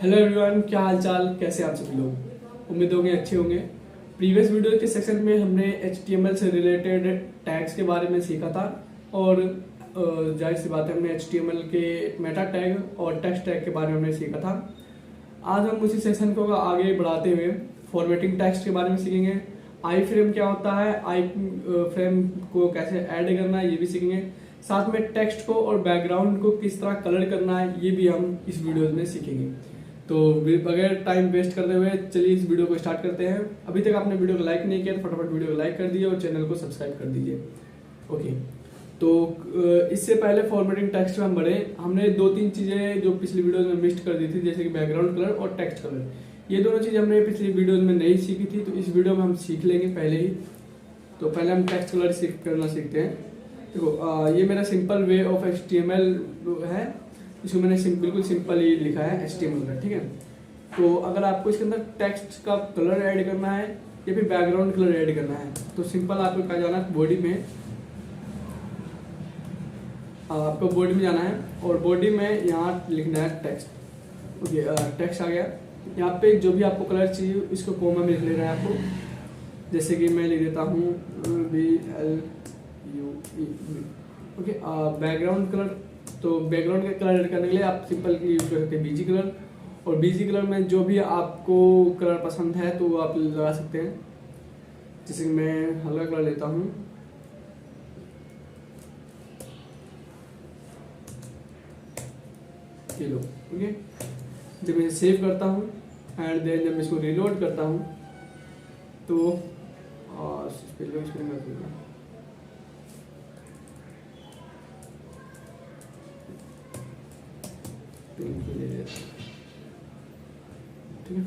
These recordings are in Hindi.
हेलो एवरीवन, क्या हाल चाल, कैसे आप सभी लोग। उम्मीद होंगे अच्छे होंगे। प्रीवियस वीडियो के सेक्शन में हमने HTML से रिलेटेड टैग्स के बारे में सीखा था और जाहिर सी बात है हमने HTML के मेटा टैग और टेक्स्ट टैग के बारे में हमने सीखा था। आज हम उसी सेक्शन को आगे बढ़ाते हुए फॉर्मेटिंग टेक्स्ट के बारे में सीखेंगे। आई फ्रेम क्या होता है, आई फ्रेम को कैसे ऐड करना है ये भी सीखेंगे। साथ में टेक्स्ट को और बैकग्राउंड को किस तरह कलर करना है ये भी हम इस वीडियो में सीखेंगे। तो बगैर टाइम वेस्ट करते हुए चलिए इस वीडियो को स्टार्ट करते हैं। अभी तक आपने वीडियो को लाइक नहीं किया तो फटाफट वीडियो को लाइक कर दीजिए और चैनल को सब्सक्राइब कर दीजिए। ओके, तो इससे पहले फॉर्मेटिंग टेक्स्ट में हम बढ़े, हमने दो तीन चीजें जो पिछली वीडियो में मिस कर दी थी, जैसे कि बैकग्राउंड कलर और टेक्स्ट कलर। ये दोनों चीजें हमने पिछली वीडियो में नहीं सीखी थी, तो इस वीडियो में हम सीख लेंगे पहले ही। तो पहले हम टेक्स्ट कलर करना सीखते हैं। देखो, ये मेरा सिंपल वे ऑफ HTML है। इसको मैंने बिल्कुल सिंपल ही लिखा है HTML का, ठीक है। तो अगर आपको इसके अंदर टेक्स्ट का कलर ऐड करना है या फिर बैकग्राउंड कलर ऐड करना है तो सिंपल आपको कहा जाना है बॉडी में। आपको बॉडी में जाना है और बॉडी में यहाँ लिखना है टेक्स्ट। ओके, टेक्स्ट आ गया। यहाँ पे जो भी आपको कलर चाहिए इसको कोमा में लिख लेना है आपको। जैसे कि मैं लिख देता हूँ BLUE। ओके, बैकग्राउंड कलर, तो बैकग्राउंड का कलर ऐड करने के लिए आप सिंपल यूज कर सकते हैं BG कलर। और BG कलर में जो भी आपको कलर पसंद है तो वो आप लगा सकते हैं। जैसे कि मैं हल्का कलर लेता हूँ, ये लो। ओके, जब मैं सेव करता हूँ एंड देन जब मैं इसको रिलोड करता हूँ तो ठीक है।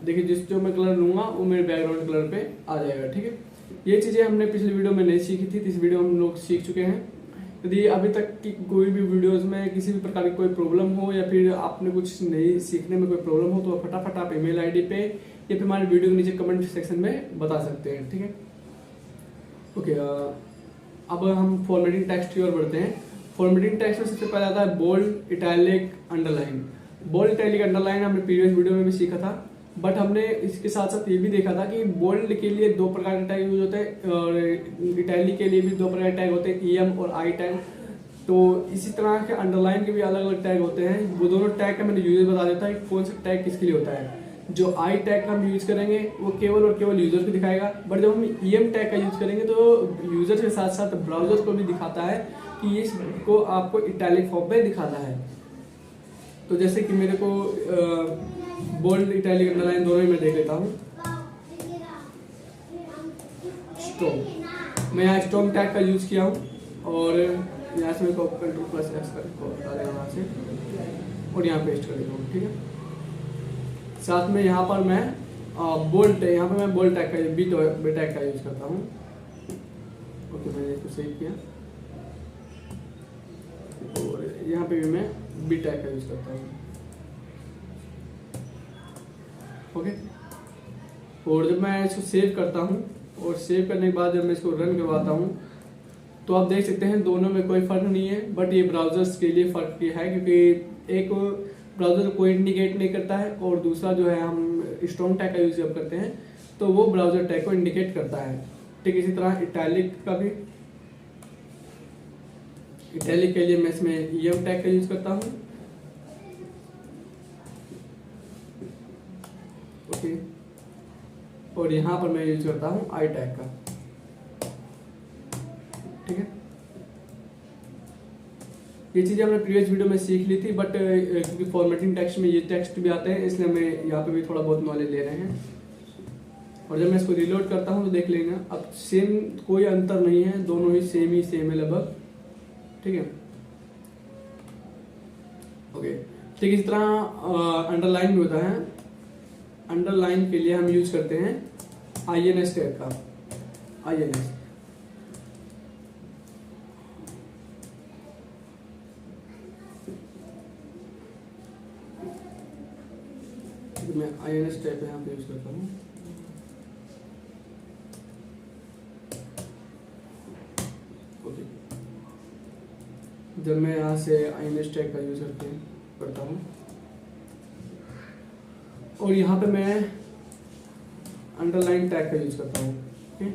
देखिए, जो मैं कलर लूंगा वो मेरे बैकग्राउंड कलर पे आ जाएगा, ठीक है। ये चीजें हमने पिछली वीडियो में नहीं सीखी थी, इस वीडियो में हम लोग सीख चुके हैं। यदि अभी तक की कोई भी वीडियोस में किसी भी प्रकार की कोई प्रॉब्लम हो या फिर आपने कुछ नहीं सीखने में कोई प्रॉब्लम हो तो फटाफट आप ईमेल आईडी पे या फिर हमारे वीडियो के नीचे कमेंट सेक्शन में बता सकते हैं, ठीक है। ओके, अब हम फॉर्मेटिंग टेक्स्ट की ओर बढ़ते हैं। फॉर्मेटिंग टेक्स्ट में सबसे पहले आता है bold, italic, underline. Bold, italic, underline हमने प्रीवियस वीडियो में भी सीखा था, बट हमने इसके साथ साथ ये भी देखा था कि बोल्ड के लिए दो प्रकार के टैग यूज होते हैं और इटैलिक के लिए भी दो प्रकार के टैग होते हैं, EM और I टैग। तो इसी तरह के अंडरलाइन के भी अलग अलग टैग होते हैं। वो दोनों टैग का मैंने यूज बता देता है कि कौन सा टैग किसके लिए होता है। जो I टैग का हम यूज करेंगे वो केवल और केवल यूजर को दिखाएगा, बट जब हम EM टैग का यूज करेंगे तो यूजर के साथ साथ ब्राउजर को भी दिखाता है कि इसको आपको इटैलिक फॉर्म में दिखाता है। तो जैसे कि मेरे को बोल्ड, इटैलिक, अंडरलाइन दोनों ही मैं देख लेता हूँ। स्ट्रॉन्ग, मैं यहाँ स्ट्रॉन्ग टैग का यूज किया हूँ और यहाँ से मैं Ctrl+X करके हटा देगा वहाँ से और यहाँ पेस्ट कर देता हूँ, ठीक है। साथ में यहाँ पर मैं बोल्ड, यहाँ पर मैं बोल्ड टैग का बी टैग का यूज करता हूँ। ओके, मैंने इसको सेव किया और यहाँ पे भी मैं बी टैग का यूज करता हूँ। ओके, और जब मैं इसको सेव करता हूँ और सेव करने के बाद जब मैं इसको रन करवाता हूँ तो आप देख सकते हैं दोनों में कोई फर्क नहीं है, बट ये ब्राउजर्स के लिए फर्क ये है क्योंकि एक ब्राउजर को इंडिकेट नहीं करता है और दूसरा जो है हम स्ट्रॉन्ग टैग का यूज जब करते हैं तो वो ब्राउजर टैग को इंडिकेट करता है। ठीक, इसी तरह इटैलिक का भी, इटैलिक के लिए मैं इसमें EM टैग का यूज करता हूँ। ओके, और यहाँ पर मैं यूज करता हूँ I टैग का, ठीक है। ये चीजें हमने प्रीवियस वीडियो में सीख ली थी, बट क्योंकि फॉर्मेटिंग टेक्स्ट में ये टेक्स्ट भी आते हैं इसलिए हमें यहाँ पे भी थोड़ा बहुत नॉलेज ले रहे हैं। और जब मैं इसको रिलोड करता हूँ तो देख लेना अब सेम, कोई अंतर नहीं है, दोनों ही सेम है लगभग, ठीक है। ओके, ठीक, इस तरह अंडरलाइन भी होता है। अंडरलाइन के लिए हम यूज करते हैं INS टैग का, INS। मैं INS टैग यहाँ पे यूज करता हूँ। ओके, जब मैं यहाँ से INS टैग का यूज करता हूँ और यहाँ पे मैं अंडरलाइन टैग का यूज करता हूँ। ओके,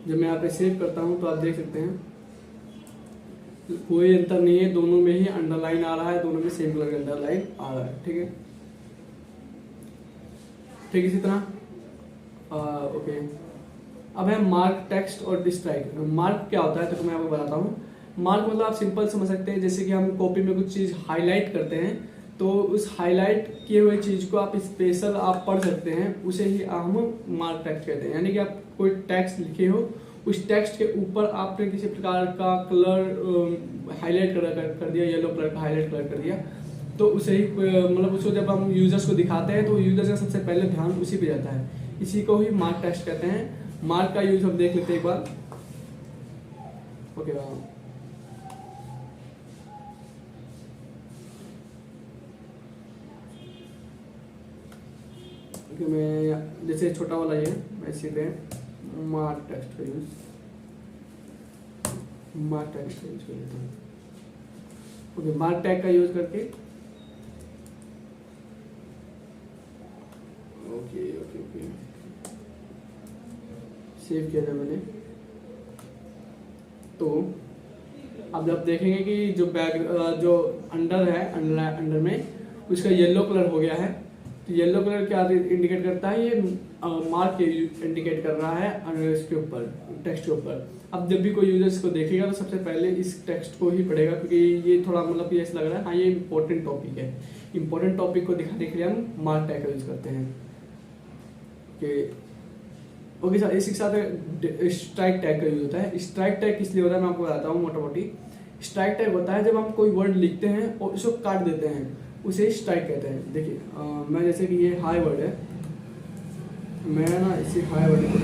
जब मैं यहाँ पे सेव करता हूँ तो आप देख सकते हैं कोई अंतर नहीं है, दोनों में ही अंडरलाइन आ रहा है, दोनों में सेम कलर का अंडरलाइन आ रहा है। ठीक है, ठीक इसी तरह ओके। अब है मार्क, टेक्स्ट और डिस्ट्राइक। मार्क क्या होता है तो मैं आपको बताता हूँ। मार्क मतलब आप सिंपल समझ सकते हैं, जैसे कि हम कॉपी में कुछ चीज़ हाईलाइट करते हैं तो उस हाईलाइट किए हुए चीज़ को आप स्पेशल आप पढ़ सकते हैं, उसे ही हम मार्क टेक्स्ट कहते हैं। यानी कि आप कोई टेक्स्ट लिखे हो, उस टेक्स्ट के ऊपर आपने किसी प्रकार का कलर हाईलाइट कर दिया, येलो कलर का हाईलाइट कलर कर दिया, तो उसे ही मतलब उसको जब हम यूजर्स को दिखाते हैं तो यूजर्स का सबसे पहले ध्यान उसी पे जाता है। इसी को ही मार्क टेक्स्ट कहते हैं। मार्क का यूज हम देख लेते हैं एक बार। ओके, मैं जैसे छोटा वाला ये मैं सीधे मार्क टेक्स्ट का यूज कर लेता हूँ। ओके, मार्क टैग का यूज करके ओके ओके ओके सेव किया था मैंने। तो अब जब देखेंगे कि जो जो अंडर है, अंडर में उसका येलो कलर हो गया है, तो येलो कलर क्या इंडिकेट करता है, ये मार्क इंडिकेट कर रहा है इसके ऊपर, टेक्स्ट के ऊपर। अब जब भी कोई यूजर्स को देखेगा तो सबसे पहले इस टेक्स्ट को ही पढ़ेगा, क्योंकि ये थोड़ा मतलब ये ऐसा लग रहा है हाँ ये इंपॉर्टेंट टॉपिक है। इंपॉर्टेंट टॉपिक को दिखाने के लिए हम मार्क टैग का यूज करते हैं। ओके सर, इसी के साथ स्ट्राइक टैग का यूज होता है। स्ट्राइक टैग किस लिए होता है मैं आपको बताता हूँ मोटा मोटी। स्ट्राइक टैग होता है जब हम कोई वर्ड लिखते हैं और उसको काट देते हैं, उसे स्ट्राइक कहते हैं। देखिए मैं जैसे कि ये हाई वर्ड है, मैं ना इसी हाई वर्ड को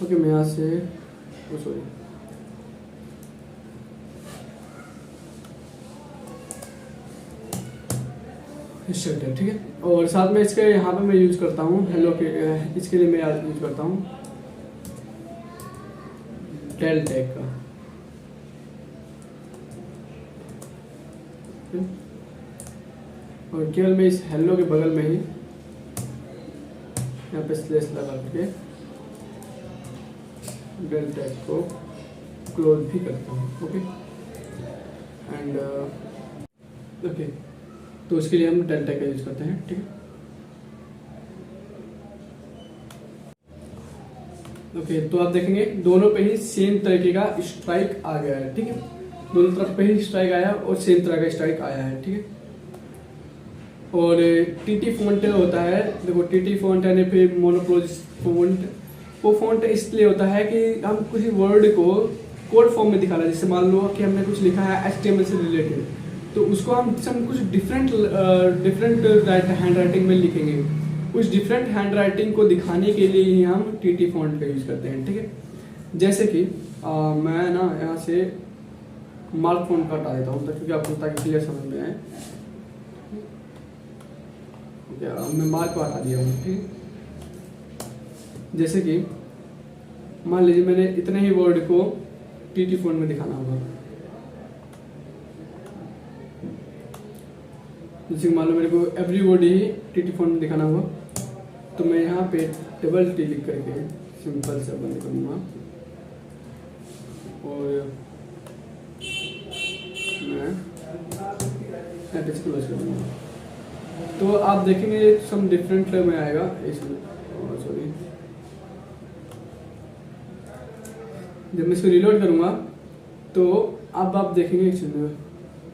ओके मैं यहाँ से सॉरी शर्ट है, ठीक है। और साथ में इसके यहाँ पे मैं यूज करता हूँ हेलो के, इसके लिए मैं यूज करता हूँ टेल टैग का। और केवल मैं इस हेलो के बगल में ही यहाँ पे स्लैश लगा के डेल टैग को क्लोज भी करता हूँ। ओके एंड ओके, तो उसके लिए हम डेल टैग का यूज करते हैं, ठीक है। ओके तो आप देखेंगे दोनों पे ही सेम तरीके का स्ट्राइक आ गया है, ठीक है। दोनों तरफ पे ही स्ट्राइक आया और सेम तरह का स्ट्राइक आया है, ठीक है। और टीटी फॉन्ट होता है, देखो टीटी फॉन्ट यानी फिर मोनोक्रोनिक फॉन्ट, वो फॉन्ट इसलिए होता है कि हम किसी वर्ड को कोड फॉर्म में दिखाना है। जैसे मान लो कि हमने कुछ लिखा है HTML से रिलेटेड, तो उसको हम कुछ डिफरेंट हैंड राइटिंग में लिखेंगे, उस डिफरेंट हैंड राइटिंग को दिखाने के लिए ही हम टीटी फॉन्ट का यूज करते हैं, ठीक है। जैसे कि मैं ना यहाँ से मार्क फॉन्ट का हटा देता हूँ क्योंकि आपको ताकि क्लियर समझ में आए। मैं मार्क को हटा दिया हूँ, ठीक है। जैसे कि मान लीजिए मैंने इतने ही वर्ड को टीटी फॉन्ट में दिखाना होगा, जैसे मान लो मेरे को एवरी वर्ड ही टीटी फॉन्ट में दिखाना होगा, तो मैं यहाँ पे डबल टी लिख करके सिंपल से बंद करूँगा और मैं क्लोज कर दूँगा। तो आप देखेंगे सम डिफरेंट में आएगा इसमें। सॉरी, जब मैं इसको रिलोड करूँगा तो अब आप देखेंगे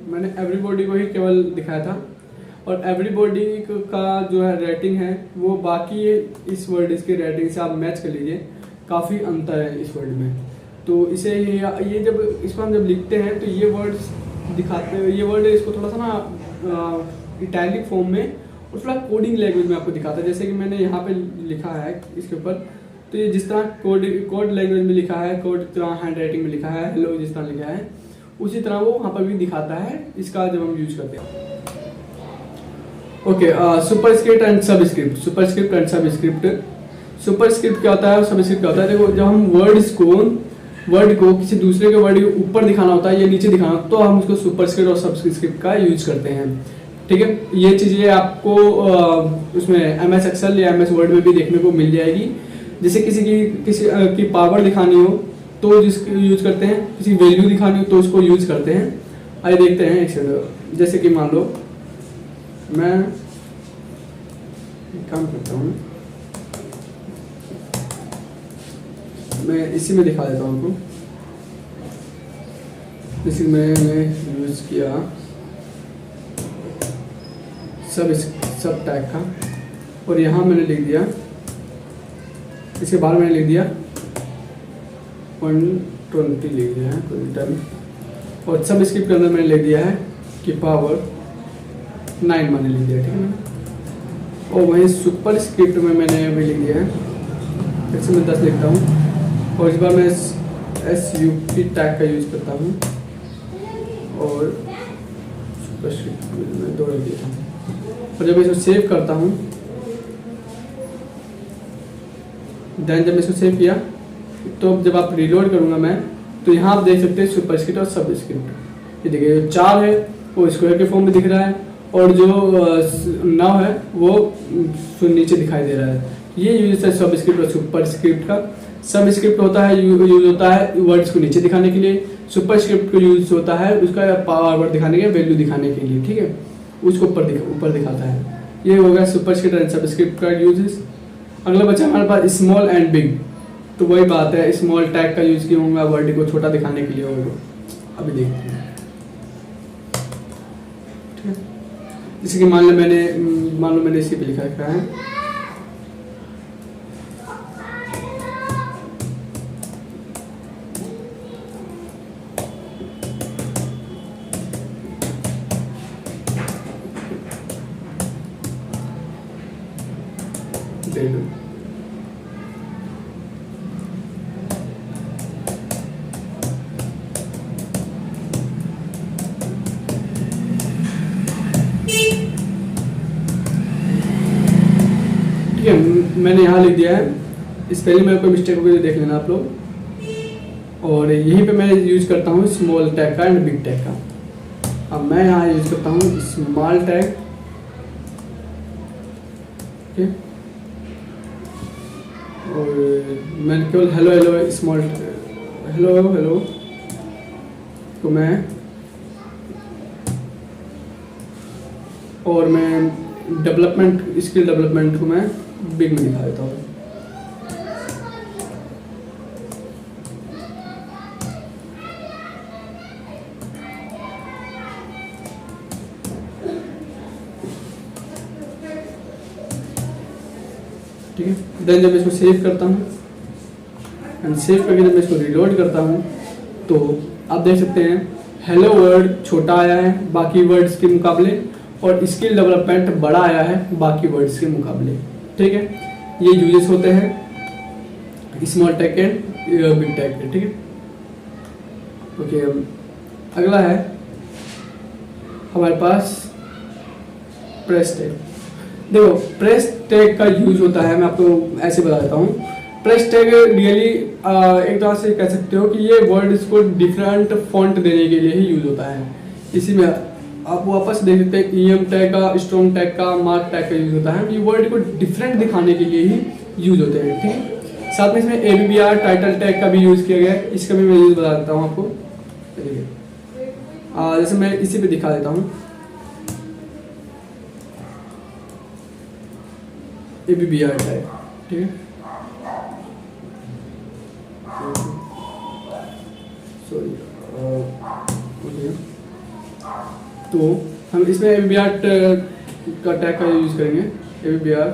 मैंने एवरीबॉडी को ही केवल दिखाया था, और एवरीबॉडी का जो है रेटिंग है वो बाकी इस वर्ड इसके रेटिंग से आप मैच कर लीजिए, काफ़ी अंतर है इस वर्ड में। तो इसे ये जब इसको हम जब लिखते हैं तो ये वर्ड्स दिखाते हैं, ये वर्ड इसको थोड़ा सा ना इटैलिक फॉर्म में और थोड़ा कोडिंग लैंग्वेज में आपको दिखाता है। जैसे कि मैंने यहाँ पे लिखा है इसके ऊपर, तो ये जिस तरह कोड लैंग्वेज में लिखा है, कोड तरह हैंड राइटिंग में लिखा है, हेलो जिस तरह लिखा है, उसी तरह वो वहाँ पर भी दिखाता है इसका जब हम यूज करते हैं। Okay, superscript and subscript. Superscript and subscript. Superscript क्या होता है और सबस्क्रिप्ट क्या होता है? देखो, जब हम वर्ड को किसी दूसरे के वर्ड के ऊपर दिखाना होता है या नीचे दिखाना, तो हम उसको सुपरस्क्रिप्ट और सबस्क्रिप्ट का यूज करते हैं। ठीक है, ये चीज़ें आपको उसमें MS एक्सेल या MS वर्ड में भी देखने को मिल जाएगी। जैसे किसी की पावर दिखानी हो तो जिसको यूज करते हैं, किसी वैल्यू दिखानी हो तो उसको यूज करते हैं। आइए देखते हैं एक, जैसे कि मान लो मैं काम करता हूँ, मैं इसी में दिखा देता हूँ आपको। जैसे मैंने यूज किया सब टैग का, और यहाँ मैंने लिख दिया, इसके बाद मैंने लिख दिया 120 लिख दिया है, डन। और सब स्क्रिप्ट के अंदर मैंने लिख दिया है कि पावर 9 मैंने लिख दिया, ठीक है ना। और वहीं सुपर स्क्रिप्ट में मैंने भी लिख दिया है, जैसे मैं 10 लिखता हूँ, और इस बार मैं SUP टैग का यूज करता हूँ, और सुपर स्क्रिप्ट में 2 लिख दिया हूँ। और जब मैं इसको सेव करता हूँ, देन जब मैं इसको सेव किया, तो जब आप रिलोड करूँगा मैं, तो यहाँ आप देख सकते हैं सुपरस्क्रिप्ट और सबस्क्रिप्ट। ये देखिए, जो 4 है वो स्क्वायर के फॉर्म में दिख रहा है, और जो 9 है वो नीचे दिखाई दे रहा है। ये यूज है सबस्क्रिप्ट और सुपरस्क्रिप्ट का। सबस्क्रिप्ट होता है यूज होता है वर्ड्स को नीचे दिखाने के लिए, सुपरस्क्रिप्ट को यूज होता है उसका पावर दिखाने के, वैल्यू दिखाने के लिए, ठीक है, उसको ऊपर दिखाता है। ये हो गया सुपरस्क्रिप्ट एंड सबस्क्रिप्ट का यूजेस। अगला बचा हमारे पास स्मॉल एंड बिग। तो वही बात है, स्मॉल टैग का यूज किया होगा वर्ड को छोटा दिखाने के लिए होगा। अभी देखते हैं, ठीक है। जैसे कि मान लो मैंने इसी पे लिखा है ठीक है, मैंने यहाँ लिख दिया है। स्पेलिंग में कोई मिस्टेक होगी तो देख लेना आप लोग। और यहीं पे मैं यूज करता हूँ स्मॉल टैग का एंड बिग टैग का। अब मैं यहाँ यूज करता हूँ स्मॉल टैग, ठीक है, और मैंने केवल हेलो स्मॉल हेलो तो मैं, और मैं डेवलपमेंट, स्किल डेवलपमेंट को मैं बिग में दिखा देता हूँ। ठीक है, देन जब मैं इसको सेव करता हूँ एंड सेव करके जब मैं इसको रिलोड करता हूँ, तो आप देख सकते हैं हेलो वर्ड छोटा आया है बाकी वर्ड्स के मुकाबले, और स्किल डेवलपमेंट बड़ा आया है बाकी वर्ड्स के मुकाबले। ठीक है, ये यूजेस होते हैं small tag and big tag के। ठीक है, ओके, अगला है हमारे पास प्रेस टैग। देखो, प्रेस टैग का यूज होता है, मैं आपको ऐसे बता देता हूँ। प्रेस टैग रियली एक तरह से कह सकते हो कि ये वर्ड्स को डिफरेंट फॉन्ट देने के लिए ही यूज होता है। इसी में आप वापस देख सकते हैं EM टैग का, स्ट्रॉन्ग टैग का, मार्क टैग का यूज होता है। ये वर्ड को डिफरेंट दिखाने के लिए ही यूज होते हैं। ठीक है, साथ में इसमें ABBR टाइटल टैग का भी यूज किया गया है, इसका भी मैं यूज बता देता हूँ आपको। जैसे मैं इसी पे दिखा देता हूँ ABBR टैग। ठीक है, सॉरी, तो हम इसमें ABBR का टैग का यूज करेंगे। ABBR,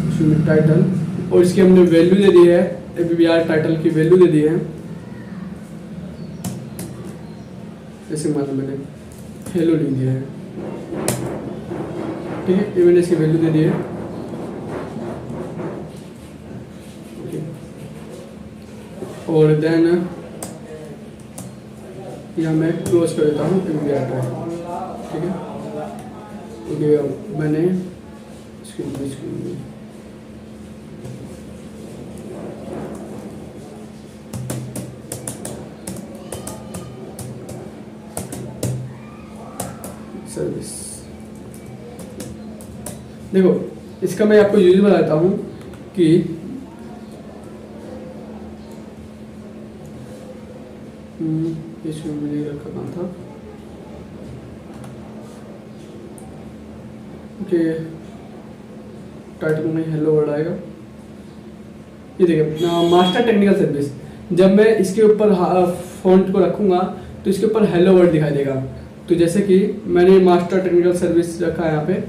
इसमें टाइटल, और इसकी हमने वैल्यू दे दी है, ABBR टाइटल की वैल्यू दे दी है जैसे मान लो मैंने हेलो लिख दिया है, ठीक है, ये मैंने इसकी वैल्यू दे दी है। और देन यहाँ मैं क्लोज कर देता हूँ MVR टैग, ठीक है, क्योंकि मैंने सर्विस, देखो इसका मैं आपको यूज बताता हूँ कि इसमें मुझे रखना था। ओके, टाइटल में हेलो वर्ड आएगा। ये देखिए मास्टर टेक्निकल सर्विस, जब मैं इसके ऊपर फॉन्ट को रखूंगा तो इसके ऊपर हेलो वर्ड दिखाई देगा। तो जैसे कि मैंने मास्टर टेक्निकल सर्विस रखा है यहाँ पे,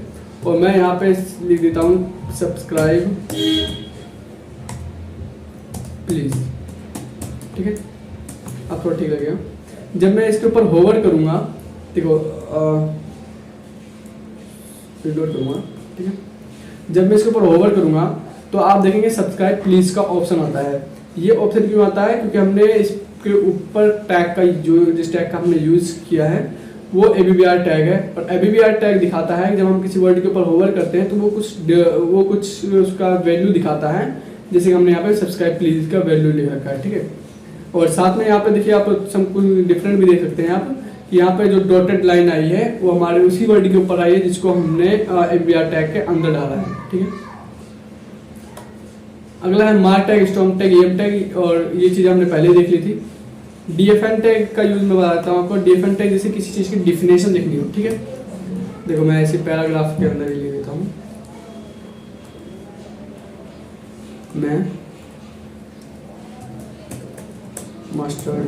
और मैं यहाँ पे लिख देता हूँ सब्सक्राइब प्लीज, ठीक है, आप थोड़ा ठीक लगेगा। जब मैं इसके ऊपर होवर करूंगा, देखो रिलोड करूंगा, ठीक है, जब मैं इसके ऊपर होवर करूंगा तो आप देखेंगे सब्सक्राइब प्लीज का ऑप्शन आता है। ये ऑप्शन क्यों आता है? क्योंकि हमने इसके ऊपर टैग का जिस टैग का हमने यूज किया है वो ABBR टैग है, और ABBR टैग दिखाता है जब हम किसी वर्ड के ऊपर होवर करते हैं तो वो कुछ उसका वैल्यू दिखाता है, जैसे कि हमने यहाँ पे सब्सक्राइब प्लीज का वैल्यू लिख रखा है, ठीक है। और साथ में यहाँ पे देखिए आप सब कुछ डिफरेंट भी देख सकते हैं आप, यहाँ पे जो डॉटेड लाइन आई है वो हमारे उसी वर्ड के ऊपर आई है जिसको हमने ABBR टैग के अंदर डाला है, ठीक है। अगला है मार tag, storm tag, EM tag, और ये चीज़ हमने पहले देख ली थी। DFN टैग का यूज मैं बताता हूँ आपको। DFN टैग जैसे किसी चीज़ की डिफिनेशन लिखनी हो, ठीक है, देखो मैं ऐसे पैराग्राफ के अंदर ही लिख देता हूँ, मैं मास्टर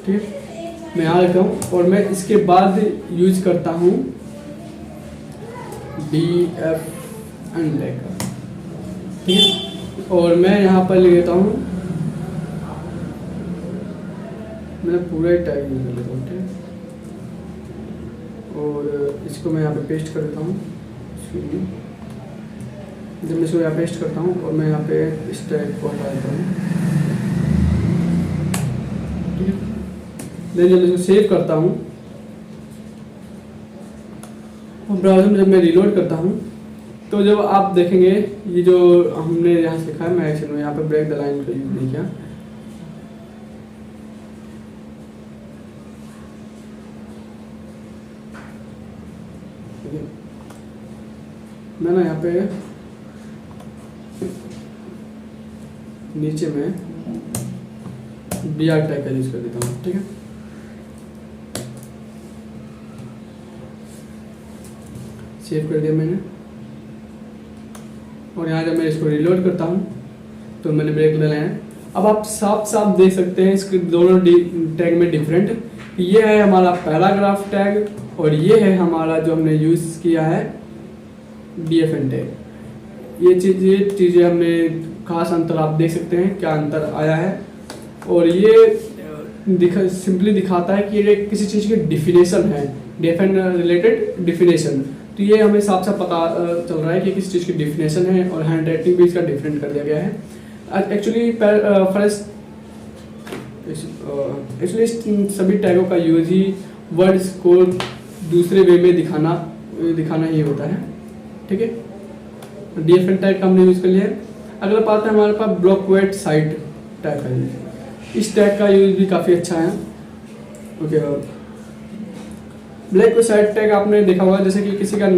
ठीक है, मैं यहाँ लिखता हूँ और मैं इसके बाद यूज करता हूँ DFN टैग का, ठीक है, और मैं यहाँ पर लिख देता हूँ, मैं पूरा ही टैग यूज कर लेता हूँ, ठीक है, और इसको मैं यहाँ पे पेस्ट कर देता हूँ। जब मैं इसको यहाँ पेस्ट करता हूँ और मैं यहाँ पे इस टैग को हटा देता हूँ, ठीक है, देन जब इसको सेव करता हूँ और ब्राउज़र में जब मैं रीलोड करता हूँ तो जब आप देखेंगे ये जो हमने यहाँ से लिखा है, मैं एक्शन में यहाँ पे ब्रेक द लाइन का यूज नहीं किया, मैं ना यहाँ पे नीचे में BR टैग का यूज कर देता हूँ, ठीक है, सेव कर दिया मैंने। और यहाँ जब मैं इसको रीलोड करता हूँ तो मैंने ब्रेक ले लिया है। अब आप साफ साफ देख सकते हैं इसके दोनों टैग में डिफरेंट, ये है हमारा पैराग्राफ टैग और ये है हमारा जो हमने यूज किया है DFN टैग। ये चीज़ें हमने खास अंतर आप देख सकते हैं क्या अंतर आया है, और ये सिंपली दिखाता है कि ये किसी चीज़ की डिफिनेशन है, DFN रिलेटेड डिफिनेशन। तो ये हमें साफ साफ पता चल रहा है कि किस चीज़ की डिफिनेशन है, और हैंड राइटिंग भी इसका डिफरेंट कर दिया गया है। एक्चुअली सभी टैगों का यूज ही वर्ड्स को दूसरे वे में दिखाना ही होता है, ठीक है। DFN टैग का हमने यूज कर लिया है। अगला पार्ट है हमारे पास ब्लॉकवेट साइट टैग का यूज। इस टैग का यूज भी काफ़ी अच्छा है, ओके। ब्लैक साइड टैग आपने देखा होगा, जैसे कि किसी का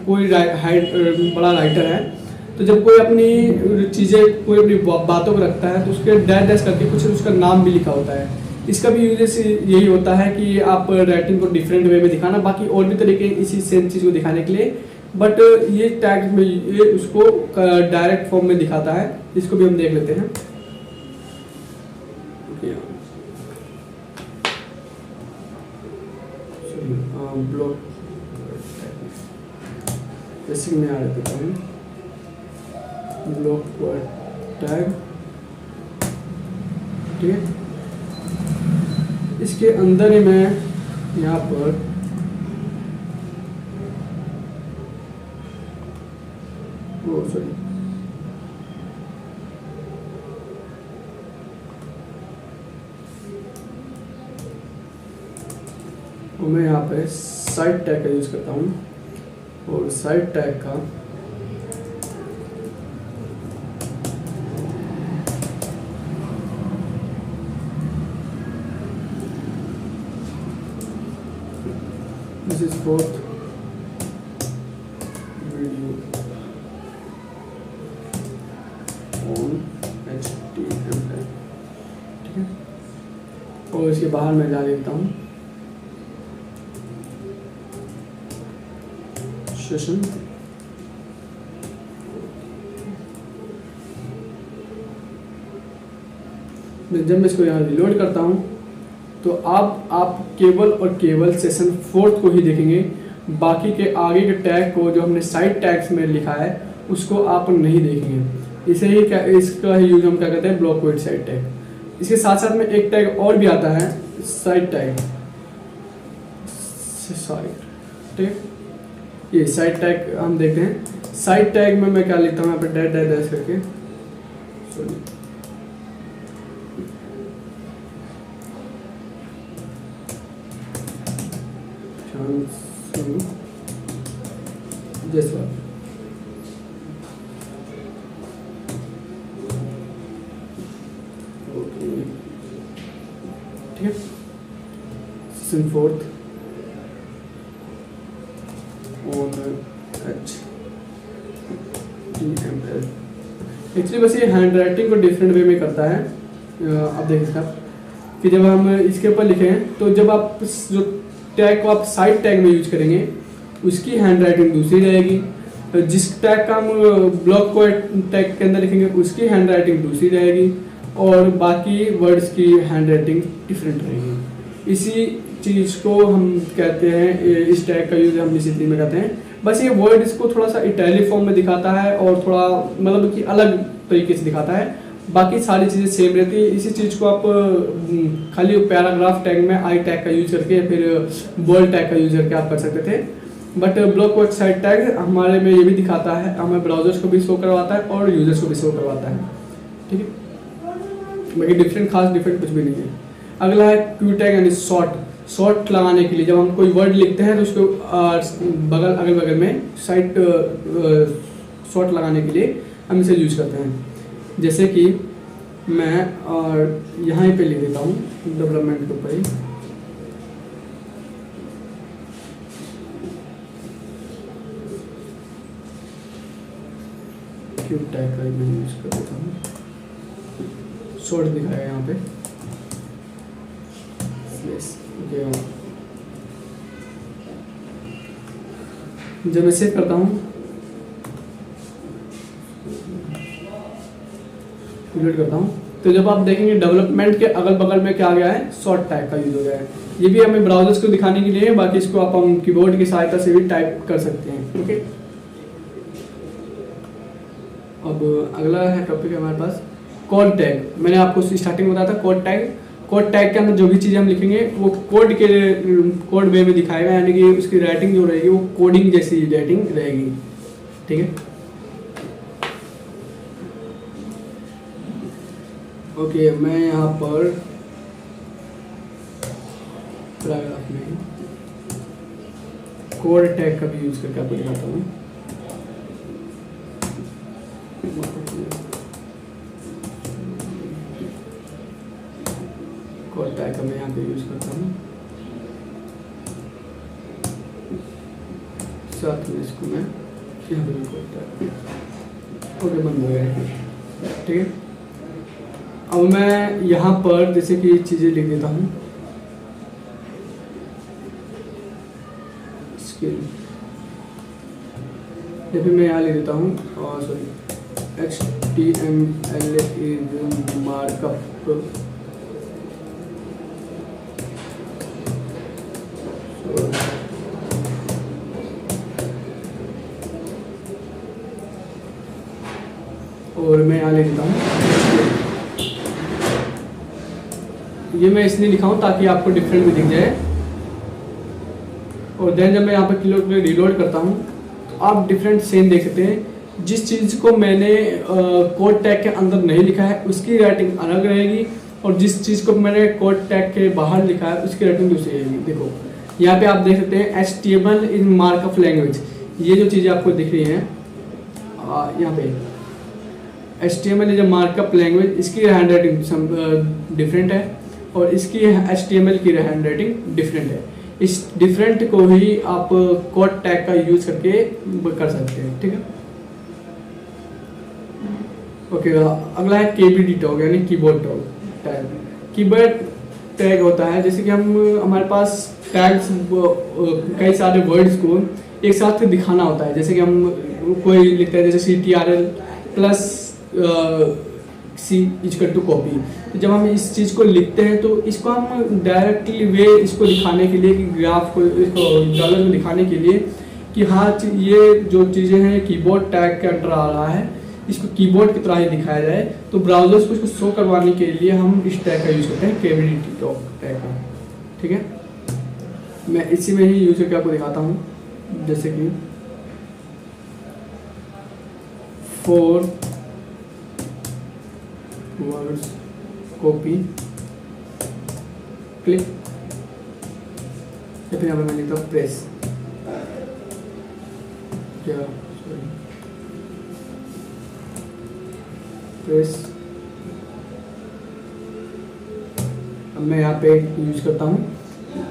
कोई बड़ा राइटर है तो जब कोई अपनी चीज़ें कोई अपनी बातों को रखता है तो उसके डैश करके कुछ उसका नाम भी लिखा होता है। इसका भी यूज यही होता है कि आप राइटिंग को डिफरेंट वे में दिखाना, बाकी और भी तरीके इसी सेम चीज़ को दिखाने के लिए, बट ये टैग में ये उसको डायरेक्ट फॉर्म में दिखाता है। इसको भी हम देख लेते हैं। ब्लॉक बेसिक में आ देता हूँ। ब्लॉक टैग, ठीक है। इसके अंदर ही मैं यहाँ पर सॉरी और मैं यहाँ पे साइड टैग का यूज़ करता हूँ और साइड टैग का this is fourth video on HTML, ठीक है। और इसके बाहर मैं डाल देता हूँ सेशन। जब मैं इसको यहाँ रिलोड करता हूँ तो आप केवल और केवल सेशन 4 को ही देखेंगे, बाकी के आगे के टैग को जो हमने साइड टैग्स में लिखा है उसको आप नहीं देखेंगे। इसे ही इसका यूज हम क्या कहते हैं, ब्लॉक कोड साइड टैग। इसके साथ साथ में एक टैग और भी आता है साइड टैग, ठीक है। ये साइड टैग हम देखते हैं। साइड टैग में मैं क्या लिखता हूँ यहाँ पे डैश डैश डैश करके, सॉरी जैसा ठीक है। Session 4 on HTML। एक्चुअली बस ये हैंड राइटिंग को डिफरेंट वे में करता है। आप देखिए साहब कि जब हम इसके ऊपर लिखें तो जब आप जो टैग को आप साइड टैग में यूज करेंगे उसकी हैंड राइटिंग दूसरी रहेगी, तो जिस टैग का हम ब्लॉक को टैग के अंदर लिखेंगे उसकी हैंड राइटिंग दूसरी रहेगी और बाकी वर्ड्स की हैंड राइटिंग डिफरेंट रहेगी। इसी चीज़ को हम कहते हैं, इस टैग का यूज हम इसी में करते हैं। बस ये वर्ड इसको थोड़ा सा इटैलिक फॉर्म में दिखाता है और थोड़ा मतलब कि अलग तरीके से दिखाता है, बाकी सारी चीज़ें सेम रहती है। इसी चीज़ को आप खाली पैराग्राफ टैग में आई टैग का यूज करके फिर वर्ड टैग का यूज करके आप कर सकते थे, but block code side tag हमारे में ये भी दिखाता है, हमें ब्राउजर्स को भी शो करवाता है और यूजर्स को भी शो करवाता है, ठीक है। बाकी डिफरेंट कुछ भी नहीं है। अगला है क्यू टैग यानी शॉर्ट लगाने के लिए जब हम कोई वर्ड लिखते हैं तो उसको अगल बगल में साइड शॉर्ट लगाने के लिए हम इसे यूज करते हैं। जैसे कि मैं यहाँ पे लिख देता हूँ डेवलपमेंट के ऊपर ही, क्यू टैग का मैं यूज कर देता हूँ, शॉर्ट दिखाया यहाँ पे। जब मैं सेव करता हूँ करता हूँ तो जब आप देखेंगे डेवलपमेंट के अगल बगल में क्या आ गया है, शॉर्ट टैग का यूज हो गया है। ये भी हमें ब्राउजर्स को दिखाने के लिए, बाकी इसको आप हम कीबोर्ड की सहायता से भी टाइप कर सकते हैं, ओके। अब अगला है टॉपिक है हमारे पास कोड टैग। मैंने आपको स्टार्टिंग में बताया था कोड टैग के अंदर जो भी चीज़ें हम लिखेंगे वो कोड वे में दिखाएगा, यानी कि उसकी राइटिंग जो रहेगी वो कोडिंग जैसी राइटिंग रहेगी, ठीक है। ओके, मैं यहाँ पर पैराग्राफ में कोड टैग का भी यूज करके आपको दिखाता हूँ। कोड टैग का मैं यहाँ पे यूज करता हूँ, साथ में इसको मैं यहाँ पे कोड टैग, ओके, बंद हो गया, ठीक है। अब मैं यहाँ पर जैसे कि चीज़ें लिख देता हूँ, स्किल, या फिर मैं यहाँ लिख देता हूँ और सॉरी HTML इज मार्कअप, और मैं यहाँ लिख देता हूँ, ये मैं इसलिए लिखा हूँ ताकि आपको डिफरेंट भी दिख जाए। और देन जब मैं यहाँ पर रिलोड करता हूँ तो आप डिफरेंट सेम देख सकते हैं। जिस चीज़ को मैंने कोड टैग के अंदर नहीं लिखा है उसकी राइटिंग अलग रहेगी, और जिस चीज़ को मैंने कोड टैग के बाहर लिखा है उसकी राइटिंग दूसरी रहेगी। देखो यहाँ पे आप देख सकते हैं HTML इन मार्कअप लैंग्वेज, ये जो चीज़ें आपको दिख रही हैं यहाँ पे HTML is a markup language, इसकी हैंड राइटिंग डिफरेंट है और इसकी HTML की हैंड राइटिंग डिफरेंट है। इस डिफरेंट को ही आप कोड टैग का यूज करके कर सकते हैं, ठीक है। ओके, अगला है KBD टैग यानी कीबोर्ड टैग। कीबोर्ड टैग होता है जैसे कि हमारे पास टैग्स कई सारे वर्ड्स को एक साथ दिखाना होता है। जैसे कि हम कोई लिखते हैं जैसे CTRL plus C equal to copy, तो जब हम इस चीज़ को लिखते हैं तो इसको हम डायरेक्टली वे इसको दिखाने के लिए कि ग्राफ को इसको डॉलर में दिखाने के लिए कि हाँ ये जो चीज़ें हैं कीबोर्ड टैग के अंडर आ रहा है, इसको कीबोर्ड की तरह ही दिखाया जाए, तो ब्राउजर्स को इसको शो करवाने के लिए हम इस टैग का यूज़ करते हैं, KBD टैग का, ठीक है। मैं इसी में ही यूज़ करके आपको दिखाता हूँ। जैसे कि फॉर वर्ड्स कॉपी क्लिक, या फिर यहाँ पर मैं लिखता हूँ प्रेस, क्या सॉरी प्रेस। अब मैं यहाँ पे यूज करता हूँ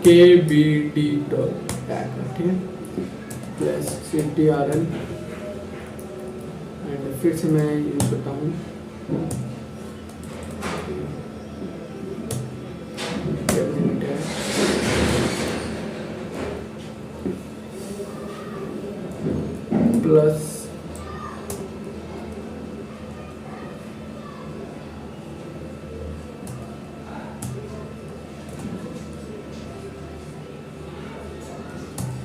KBD टैग, ठीक है, प्लस CTRL एंड फिर से मैं यूज करता हूँ प्लस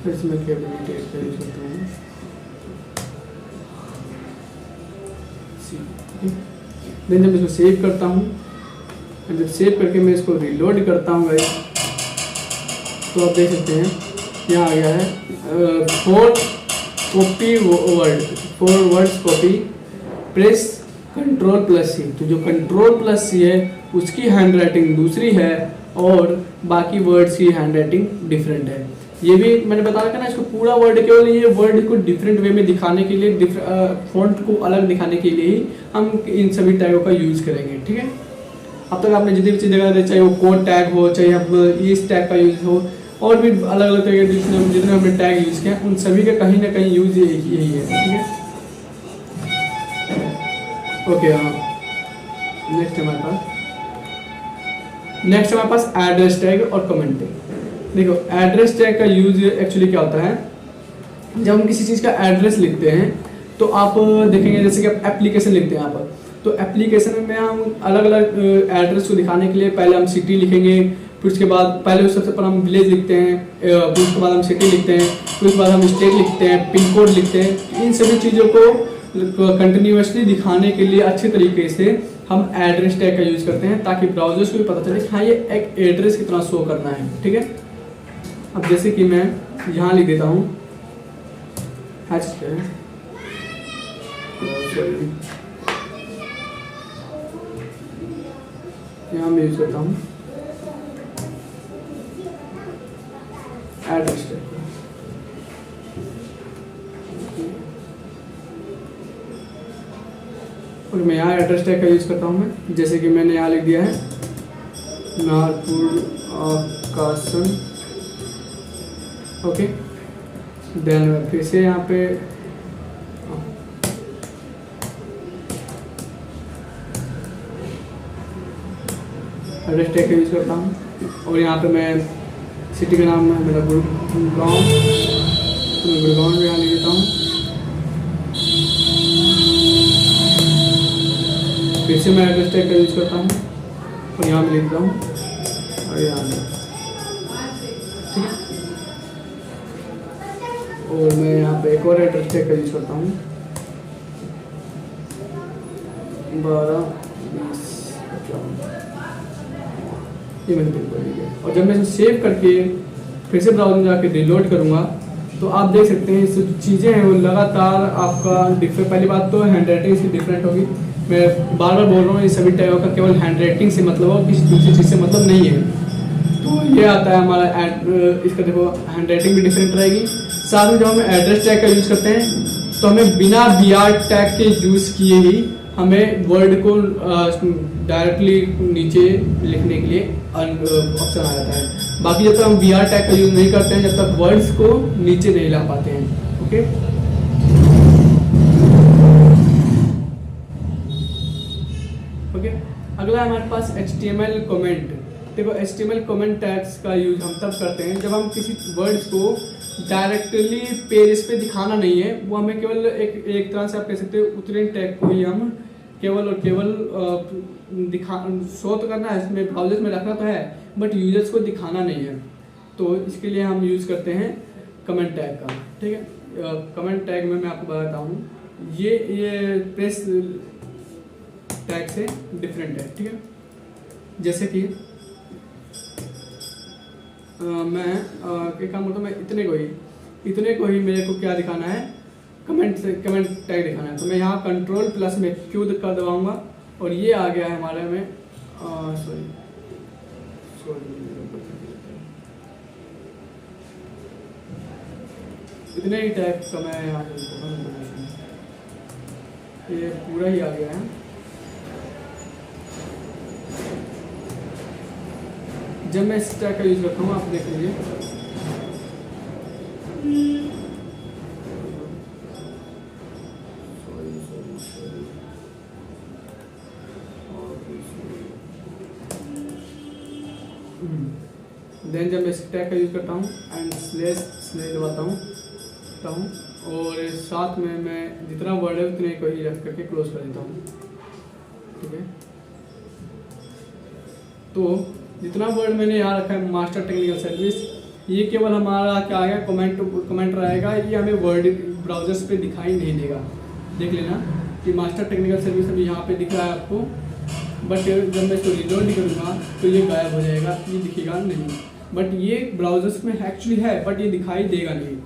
फिर से मैं KBD टैग का यूज करता हूँ देन जब इसको सेव करता हूँ, जब सेव करके मैं इसको रिलोड करता हूँ गाइस, तो आप देख सकते हैं यहाँ आ गया है for words copy press Ctrl+C। तो जो Ctrl+C है उसकी हैंड राइटिंग दूसरी है और बाकी वर्ड्स की हैंड राइटिंग डिफरेंट है। ये भी मैंने बताया था ना, इसको पूरा वर्ड केवल ये वर्ड को डिफरेंट वे में दिखाने के लिए, फॉन्ट को अलग दिखाने के लिए ही हम इन सभी टैगों का यूज़ करेंगे, ठीक है। अब तक आपने जितनी भी चीज़ देखा, चाहे वो कोड टैग हो, चाहे अब इस टैग का यूज़ हो, और भी अलग अलग तरह के जितने हमने टैग यूज़ किया उन सभी का कहीं ना कहीं यूज़ यही है, ठीक है। ओके, हाँ, नेक्स्ट हमारे पास एड्रेस टैग और कमेंट टैग। देखो एड्रेस टैग का यूज एक्चुअली क्या होता है, जब हम किसी चीज़ का एड्रेस लिखते हैं तो आप देखेंगे जैसे कि आप एप्लीकेशन लिखते हैं यहाँ पर, तो एप्लीकेशन में हम अलग अलग एड्रेस को दिखाने के लिए पहले हम सिटी लिखेंगे, फिर उसके बाद पहले सबसे पहले हम विलेज लिखते हैं, फिर उसके बाद हम सिटी लिखते हैं, फिर उसके बाद हम स्टेट लिखते हैं, पिन कोड लिखते हैं। इन सभी चीज़ों को कंटिन्यूसली दिखाने के लिए अच्छे तरीके से हम एड्रेस टैग का यूज़ करते हैं, ताकि ब्राउजर्स को भी पता चले कि हाँ ये एक एड्रेस की तरह शो करना है, ठीक है। अब जैसे कि मैं यहाँ लिख देता हूँ यहाँ मैं यूज करता हूँ एड्रेस टैग, और मैं यहाँ एड्रेस टैग का यूज करता हूँ मैं, जैसे कि मैंने यहाँ लिख दिया है नागपुर आकाशन, ओके। देन फिर से यहाँ पे एड्रेस टैग का यूज करता हूँ, और यहाँ पे मैं सिटी का नाम है मेरा गुड़गांव, तो मैं गुड़गांव में यहाँ लिख देता हूँ। फिर से मैं एड्रेस टैग का यूज करता हूँ और यहाँ पे लिखता हूँ और यहाँ ठीक है। और मैं यहाँ पे एक और एड्रेस टैग का यूज करता हूँ 12 20 ये मैंने पिन कोड लिया। और जब मैं इसे सेव करके फिर से ब्राउज़र में जाके रिलोड करूँगा तो आप देख सकते हैं जो चीज़ें हैं वो लगातार आपका डिफरेंट। पहली बात तो हैंड राइटिंग इसकी डिफरेंट होगी। मैं बार बार बोल रहा हूँ, ये सभी टैगों का केवल हैंड राइटिंग से मतलब हो, किसी दूसरी चीज़ से मतलब नहीं है। तो ये आता है हमारा इसका देखो हैंड राइटिंग भी डिफरेंट रहेगी। साथ में जब हम एड्रेस टैग का यूज़ करते हैं तो हमें बिना BR टैग के यूज़ किए ही हमें वर्ड को डायरेक्टली नीचे लिखने के लिए ऑप्शन आ जाता है। बाकी जब तक हम BR टैग का यूज़ नहीं करते हैं, जब तक वर्ड्स को नीचे नहीं ला पाते हैं। ओके, अगला हमारे पास HTML कमेंट। देखो HTML कमेंट टैग्स का यूज हम तब करते हैं जब हम किसी वर्ड्स को डायरेक्टली पेज पे दिखाना नहीं है, वो हमें केवल एक तरह से आप कह सकते हो उतने टैग को ही हम केवल और केवल शो तो करना है, इसमें ब्राउजर्स में रखना तो है बट यूजर्स को दिखाना नहीं है। तो इसके लिए हम यूज़ करते हैं कमेंट टैग का। ठीक है, कमेंट टैग में मैं आपको बताता हूँ, ये प्रेस टैग से डिफरेंट है। ठीक है, जैसे कि मैं एक काम करता हूँ, मैं इतने को ही मेरे को क्या दिखाना है, कमेंट टैग दिखाना है। तो मैं यहाँ Ctrl+ में Q कर दबाऊंगा और ये आ गया है हमारे में इतने ही टैग का मैं यहाँ ये पूरा ही आ गया है। जब मैं इस टैग का यूज करता हूँ आप देख लीजिए, देन जब मैं इस टैग का यूज करता हूँ एंड स्लैश दबाता हूँ और साथ में मैं जितना वर्ड है उतने को ही रख करके क्लोज कर देता हूँ। ठीक है, तो जितना वर्ड मैंने यहाँ रखा है मास्टर टेक्निकल सर्विस, ये केवल हमारा क्या आएगा कमेंट रहेगा, ये हमें वर्ड ब्राउजर्स पे दिखाई नहीं देगा। देख लेना कि मास्टर टेक्निकल सर्विस अभी यहाँ पे दिख रहा है आपको, बट जब मैं इसको रिलोड नहीं करूँगा तो ये गायब हो जाएगा, ये दिखेगा नहीं। बट ये ब्राउजर्स में एक्चुअली है बट ये दिखाई देगा नहीं।